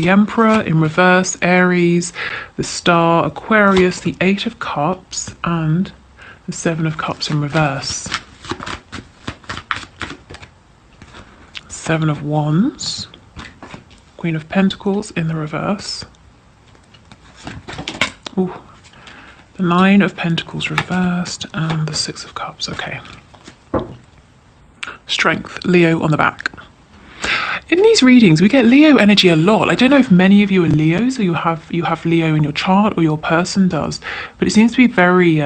The Emperor in reverse, Aries, the Star, Aquarius, the Eight of Cups, and the Seven of Cups in reverse. Seven of Wands, Queen of Pentacles in the reverse. Ooh, the Nine of Pentacles reversed, and the Six of Cups. Okay. Strength, Leo on the back. In these readings, we get Leo energy a lot. I don't know if many of you are Leos, or you have Leo in your chart, or your person does, but it seems to be very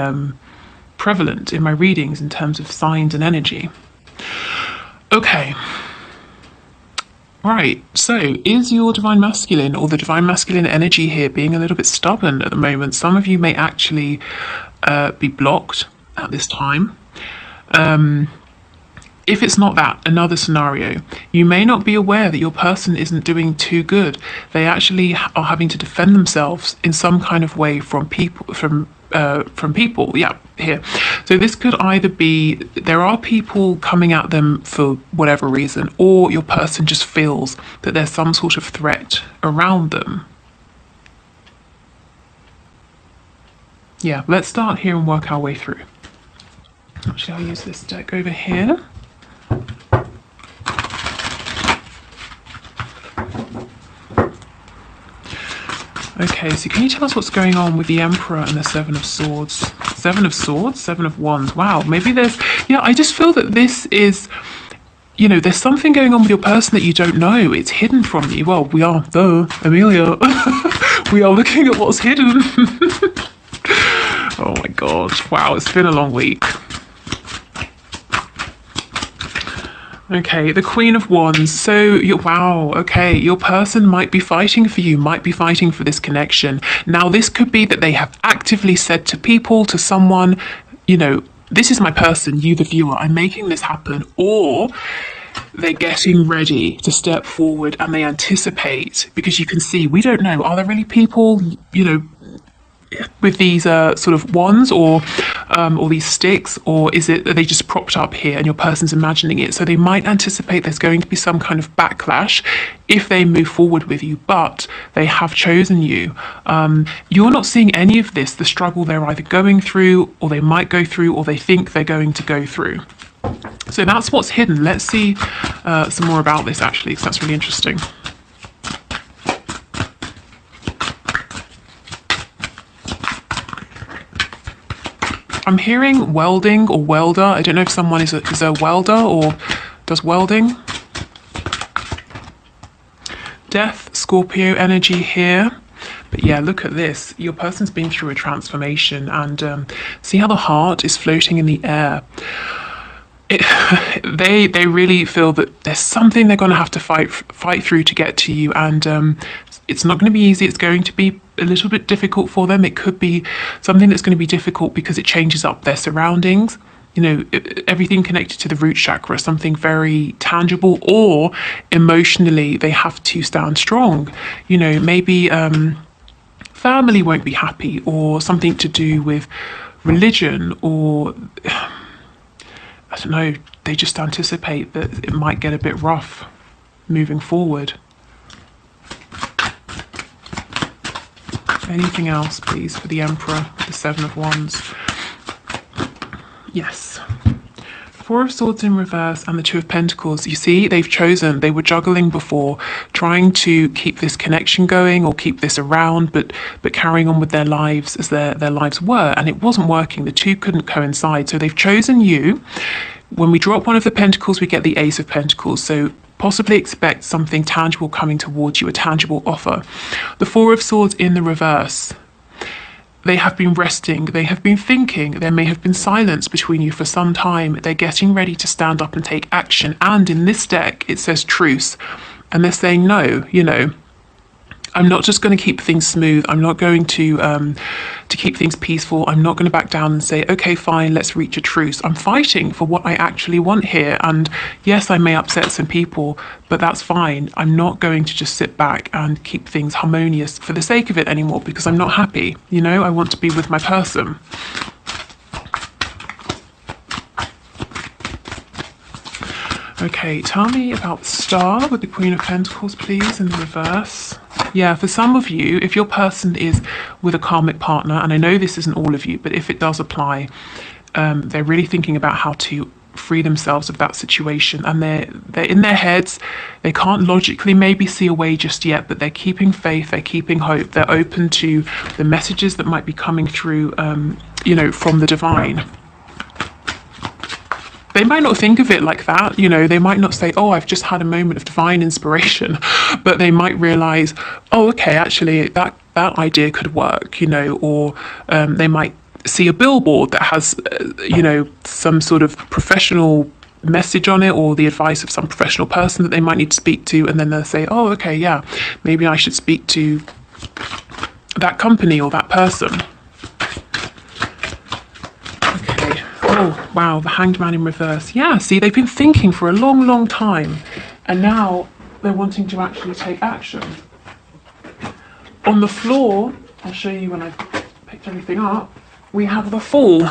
prevalent in my readings in terms of signs and energy. Okay. Right, so is your divine masculine or the divine masculine energy here being a little bit stubborn at the moment? Some of you may actually be blocked at this time. If it's not that, another scenario, you may not be aware that your person isn't doing too good. They actually are having to defend themselves in some kind of way from people, yeah, here. So this could either be there are people coming at them for whatever reason, or your person just feels that there's some sort of threat around them. Yeah, let's start here and work our way through. Actually, I'll use this deck over here. Okay, so can you tell us what's going on with the Emperor and the Seven of Swords? Seven of Swords, Seven of Wands. Wow, maybe there's, yeah, I just feel that this is, you know, there's something going on with your person that you don't know. It's hidden from you. Well, we are, Amelia, we are looking at what's hidden. Oh my God, wow, it's been a long week. Okay, the Queen of Wands. So, wow, okay, your person might be fighting for you, might be fighting for this connection. Now, this could be that they have actively said to people, to someone, you know, this is my person, you the viewer, I'm making this happen. Or they're getting ready to step forward and they anticipate, because you can see, we don't know, are there really people, you know, with these sort of wands or these sticks, or is it, are they just propped up here and your person's imagining it? So they might anticipate there's going to be some kind of backlash if they move forward with you, but they have chosen you. You're not seeing any of this, the struggle they're either going through, or they might go through, or they think they're going to go through. So that's what's hidden. Let's see some more about this, actually, because that's really interesting. I'm hearing welding or welder. I don't know if someone is a welder or does welding. Death, Scorpio energy here. But yeah, look at this. Your person's been through a transformation, and see how the heart is floating in the air. They really feel that there's something they're going to have to fight through to get to you, and it's not going to be easy. It's going to be a little bit difficult for them. It could be something that's going to be difficult because it changes up their surroundings. You know, everything connected to the root chakra, something very tangible, or emotionally they have to stand strong. You know, maybe family won't be happy, or something to do with religion, or I don't know, they just anticipate that it might get a bit rough moving forward. Anything else, please, for the Emperor, the Seven of Wands? Yes. Four of Swords in reverse and the Two of Pentacles. You see, they've chosen, they were juggling before, trying to keep this connection going or keep this around, but carrying on with their lives as their lives were, and it wasn't working. The two couldn't coincide. So they've chosen you. When we drop one of the Pentacles, we get the Ace of Pentacles. So possibly expect something tangible coming towards you, a tangible offer. The Four of Swords in the reverse. They have been resting, they have been thinking, there may have been silence between you for some time. They're getting ready to stand up and take action. And in this deck, it says truce. And they're saying, no, you know, I'm not just going to keep things smooth. I'm not going to keep things peaceful. I'm not going to back down and say, okay, fine, let's reach a truce. I'm fighting for what I actually want here. And yes, I may upset some people, but that's fine. I'm not going to just sit back and keep things harmonious for the sake of it anymore, because I'm not happy. You know, I want to be with my person. Okay, tell me about the Star with the Queen of Pentacles, please, in the reverse. Yeah, for some of you, if your person is with a karmic partner, and I know this isn't all of you, but if it does apply, they're really thinking about how to free themselves of that situation, and they're in their heads. They can't logically maybe see a way just yet, but they're keeping faith, they're keeping hope, they're open to the messages that might be coming through, from the divine. They might not think of it like that, they might not say, oh, I've just had a moment of divine inspiration, but they might realize, oh, okay, actually that idea could work, or they might see a billboard that has, some sort of professional message on it, or the advice of some professional person that they might need to speak to, and then they'll say, oh, okay, yeah, maybe I should speak to that company or that person. Oh, wow, the Hanged Man in reverse. Yeah, see, they've been thinking for a long, long time, and now they're wanting to actually take action. On the floor, I'll show you when I've picked everything up, we have the Fool.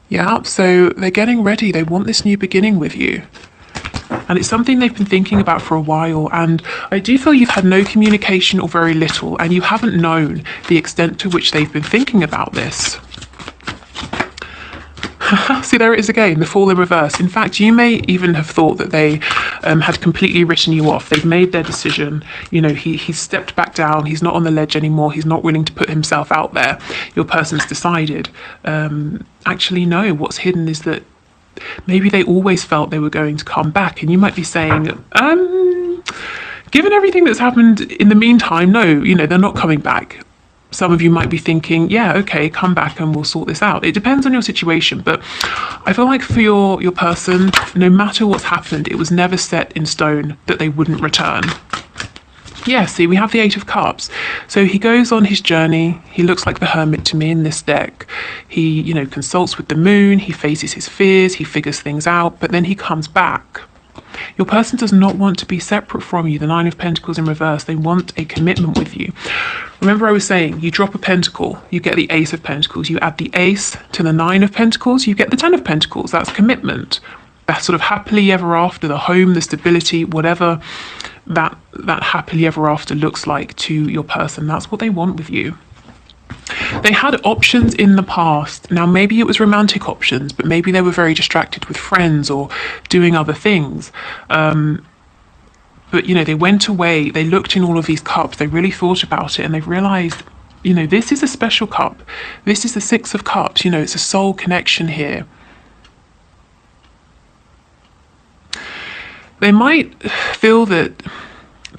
Yeah, so they're getting ready. They want this new beginning with you. And it's something they've been thinking about for a while. And I do feel you've had no communication or very little, and you haven't known the extent to which they've been thinking about this. See, there it is again, the Fool in reverse. In fact, you may even have thought that they had completely written you off. They've made their decision. He's stepped back down. He's not on the ledge anymore. He's not willing to put himself out there. Your person's decided. Actually, no, what's hidden is that maybe they always felt they were going to come back. And you might be saying, given everything that's happened in the meantime, no, they're not coming back. Some of you might be thinking, yeah, okay, come back and we'll sort this out. It depends on your situation, but I feel like for your person, no matter what's happened, it was never set in stone that they wouldn't return. Yeah, see, we have the Eight of Cups. So he goes on his journey. He looks like the Hermit to me in this deck. He, consults with the moon. He faces his fears. He figures things out, but then he comes back. Your person does not want to be separate from you. The Nine of Pentacles in reverse. They want a commitment with you. Remember I was saying, you drop a pentacle, you get the Ace of Pentacles. You add the Ace to the Nine of Pentacles, you get the Ten of Pentacles. That's commitment. That sort of happily ever after, the home, the stability, whatever that happily ever after looks like to your person. That's what they want with you. They had options in the past. Now, maybe it was romantic options, but maybe they were very distracted with friends or doing other things. But, they went away, they looked in all of these cups, they really thought about it, and they've realized, this is a special cup. This is the Six of Cups, it's a soul connection here. They might feel that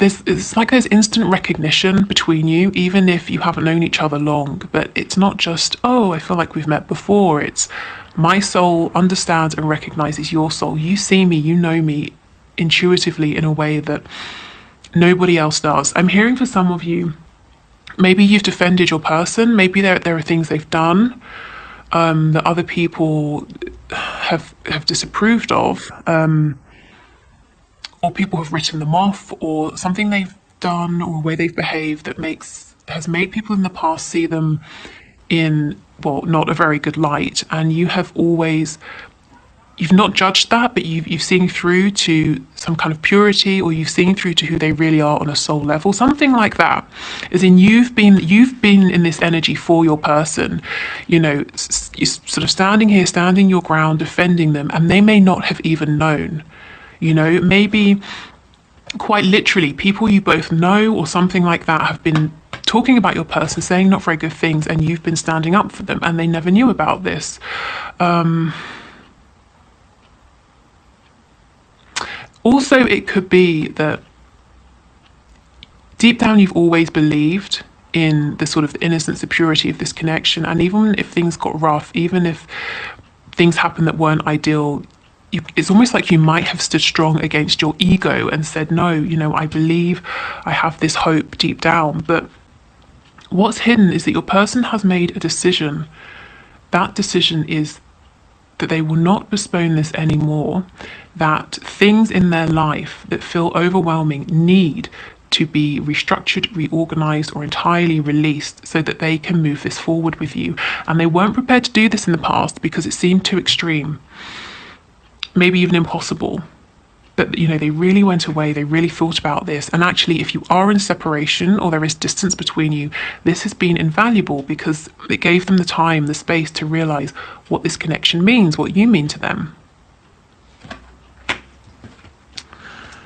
it's like there's instant recognition between you, even if you haven't known each other long. But it's not just, oh, I feel like we've met before. It's my soul understands and recognizes your soul. You see me, you know me intuitively in a way that nobody else does. I'm hearing for some of you, maybe you've defended your person. Maybe there are things they've done that other people have disapproved of. Or people have written them off, or something they've done or a way they've behaved that has made people in the past see them in, not a very good light. And you've not judged that, but you've seen through to some kind of purity, or you've seen through to who they really are on a soul level, something like that. As in, you've been in this energy for your person, you're sort of standing here, standing your ground, defending them, and they may not have even known. Maybe quite literally people you both know or something like that have been talking about your person, saying not very good things, and you've been standing up for them, and they never knew about this. Also, it could be that deep down you've always believed in the sort of innocence, the purity of this connection, and even if things got rough, even if things happened that weren't ideal, it's almost like you might have stood strong against your ego and said, no, I believe, I have this hope deep down. But what's hidden is that your person has made a decision. That decision is that they will not postpone this anymore, that things in their life that feel overwhelming need to be restructured, reorganized, or entirely released so that they can move this forward with you. And they weren't prepared to do this in the past because it seemed too extreme. Maybe even impossible. But, you know, they really went away, they really thought about this. And actually, if you are in separation or there is distance between you, this has been invaluable because it gave them the time, the space to realize what this connection means, what you mean to them.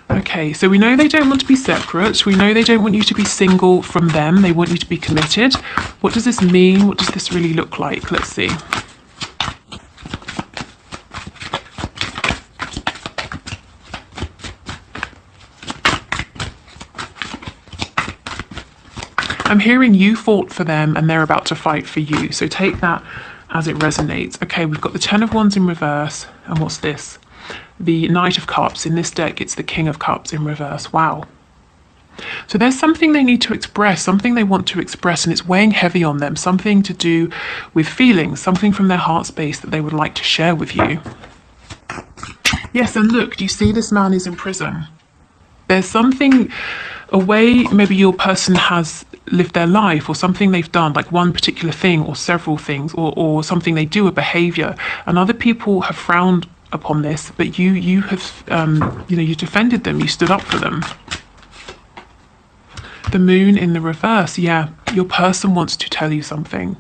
Okay, so we know they don't want to be separate. We know they don't want you to be single from them. They want you to be committed. What does this mean? What does this really look like? Let's see. I'm hearing you fought for them and they're about to fight for you. So take that as it resonates. Okay, we've got the Ten of Wands in reverse. And what's this? The Knight of Cups. In this deck, it's the King of Cups in reverse. Wow. So there's something they need to express, something they want to express, and it's weighing heavy on them. Something to do with feelings, something from their heart space that they would like to share with you. Yes, and look, do you see this man is in prison? There's something, a way maybe your person has lived their life or something they've done, like one particular thing or several things or something they do, a behavior, and other people have frowned upon this, but you have, you defended them, you stood up for them. The Moon in the reverse, yeah, your person wants to tell you something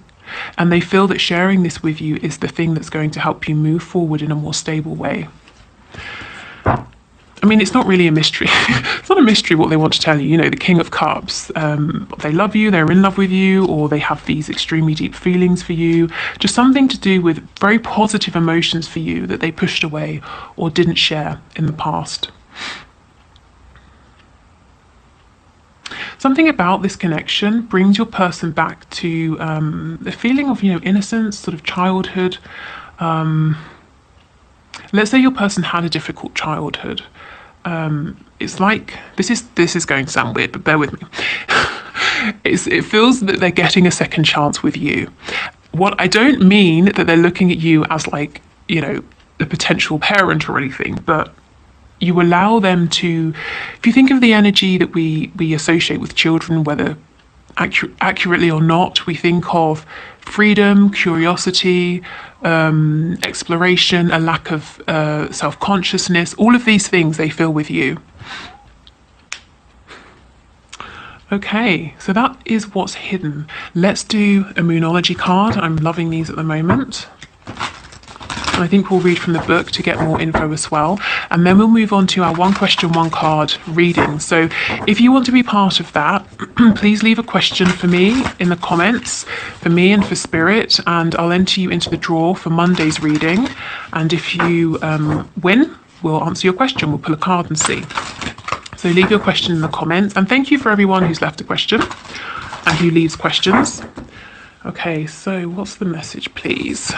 and they feel that sharing this with you is the thing that's going to help you move forward in a more stable way. I mean, it's not really a mystery. It's not a mystery what they want to tell you. You know, the King of Cups, they love you, they're in love with you, or they have these extremely deep feelings for you. Just something to do with very positive emotions for you that they pushed away or didn't share in the past. Something about this connection brings your person back to the feeling of, innocence, sort of childhood. Let's say your person had a difficult childhood. It's like, this is going to sound weird, but bear with me. It feels that they're getting a second chance with you. What I don't mean that they're looking at you as like, a potential parent or anything, but you allow them to, if you think of the energy that we associate with children, whether accurately or not, we think of freedom, curiosity, exploration, a lack of self-consciousness, all of these things they feel with you. Okay, so that is what's hidden. Let's do a Moonology card. I'm loving these at the moment. And I think we'll read from the book to get more info as well. And then we'll move on to our one question, one card reading. So if you want to be part of that, please leave a question for me in the comments, for me and for Spirit, and I'll enter you into the draw for Monday's reading. And if you win, we'll answer your question. We'll pull a card and see. So leave your question in the comments. And thank you for everyone who's left a question and who leaves questions. Okay, so what's the message, please?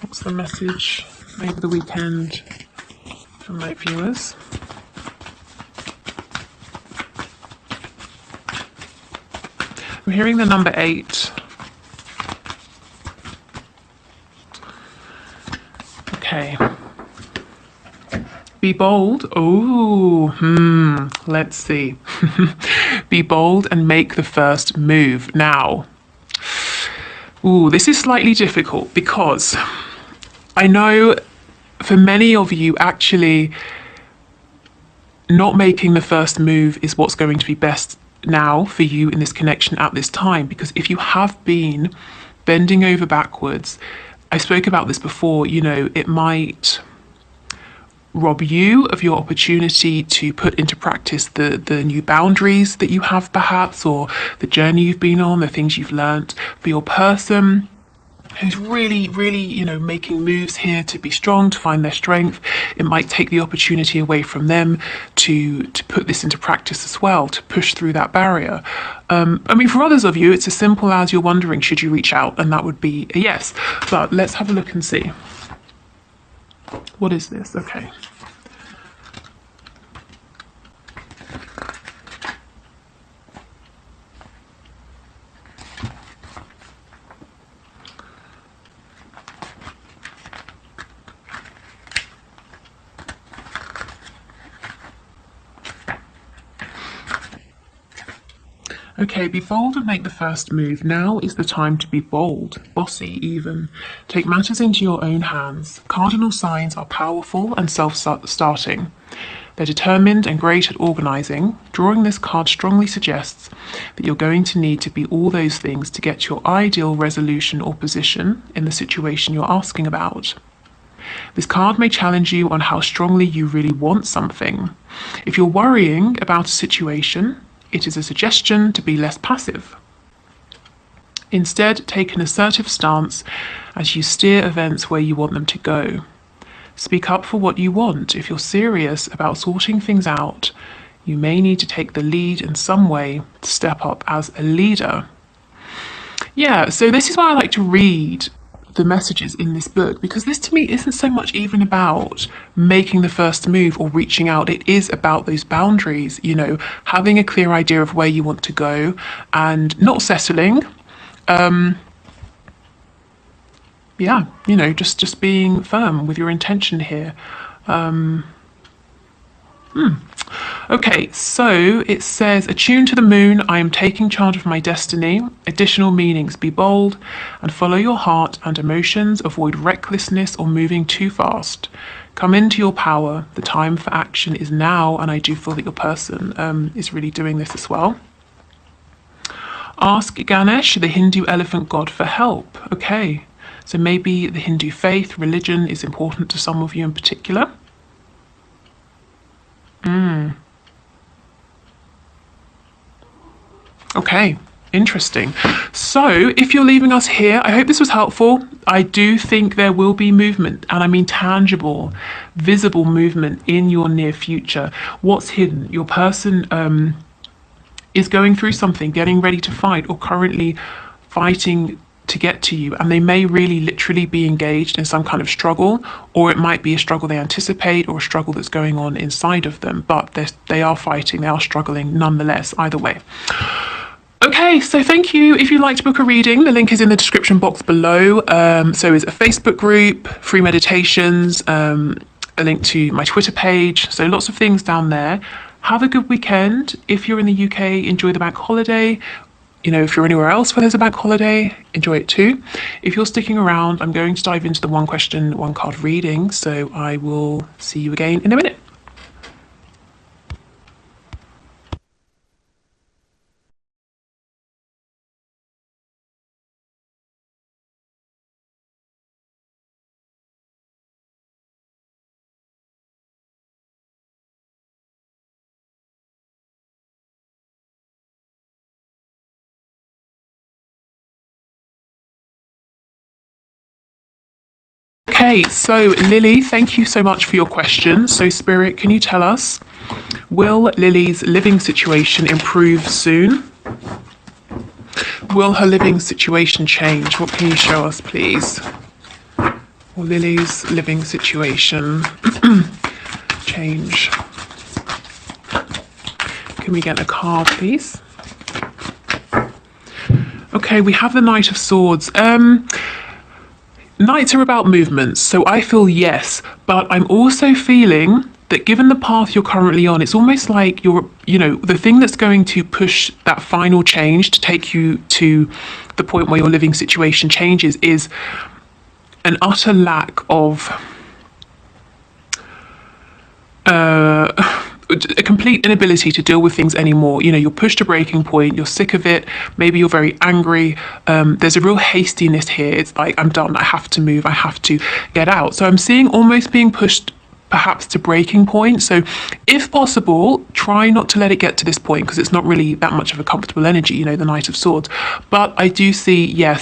What's the message over the weekend from my viewers? I'm hearing the number 8. Okay. Be bold. Oh, let's see. Be bold and make the first move now. Ooh, this is slightly difficult because I know for many of you, actually, not making the first move is what's going to be best now for you in this connection at this time. Because if you have been bending over backwards, I spoke about this before, it might rob you of your opportunity to put into practice the new boundaries that you have perhaps, or the journey you've been on, the things you've learnt. For your person who's really, making moves here to be strong, to find their strength, it might take the opportunity away from them to put this into practice as well, to push through that barrier. For others of you, it's as simple as you're wondering, should you reach out? And that would be a yes. But let's have a look and see. What is this? Okay. Okay, be bold and make the first move. Now is the time to be bold, bossy even. Take matters into your own hands. Cardinal signs are powerful and self-starting. They're determined and great at organising. Drawing this card strongly suggests that you're going to need to be all those things to get your ideal resolution or position in the situation you're asking about. This card may challenge you on how strongly you really want something. If you're worrying about a situation, it is a suggestion to be less passive. Instead, take an assertive stance as you steer events where you want them to go. Speak up for what you want. If you're serious about sorting things out, you may need to take the lead in some way to step up as a leader. Yeah, so this is why I like to read the messages in this book, because this to me isn't so much even about making the first move or reaching out. It is about those boundaries, you know, having a clear idea of where you want to go and not settling. Yeah, you know, just being firm with your intention here. Okay, so it says, attune to the moon, I am taking charge of my destiny. Additional meanings, be bold and follow your heart and emotions. Avoid recklessness or moving too fast. Come into your power. The time for action is now, and I do feel that your person is really doing this as well. Ask Ganesh, the Hindu elephant god, for help. Okay, so maybe the Hindu faith, religion is important to some of you in particular. Okay, interesting. So if you're leaving us here, I hope this was helpful. I do think there will be movement, and I mean tangible, visible movement in your near future. What's hidden? Your person is going through something, getting ready to fight, or currently fighting to get to you, and they may really literally be engaged in some kind of struggle, or it might be a struggle they anticipate or a struggle that's going on inside of them, but they are fighting, they are struggling nonetheless, either way. Okay, so thank you. If you'd like to book a reading, the link is in the description box below. So is a Facebook group, free meditations, a link to my Twitter page. So lots of things down there. Have a good weekend. If you're in the UK, enjoy the bank holiday. You know, if you're anywhere else where there's a bank holiday, enjoy it too. If you're sticking around, I'm going to dive into the one question, one card reading. So I will see you again in a minute. Okay, so Lily, thank you so much for your question. So Spirit, can you tell us, will Lily's living situation improve soon? Will her living situation change? What can you show us, please? Will Lily's living situation change? Can we get a card, please? Okay, we have the Knight of Swords. Knights are about movements, so I feel yes, but I'm also feeling that given the path you're currently on, it's almost like you're, you know, the thing that's going to push that final change to take you to the point where your living situation changes is an utter lack of a complete inability to deal with things anymore. You know, you're pushed to breaking point, you're sick of it, maybe you're very angry. There's a real hastiness here. It's like, I'm done, I have to move, I have to get out. So I'm seeing almost being pushed perhaps to breaking point. So if possible, try not to let it get to this point, because it's not really that much of a comfortable energy, you know, the Knight of Swords. But I do see, yes,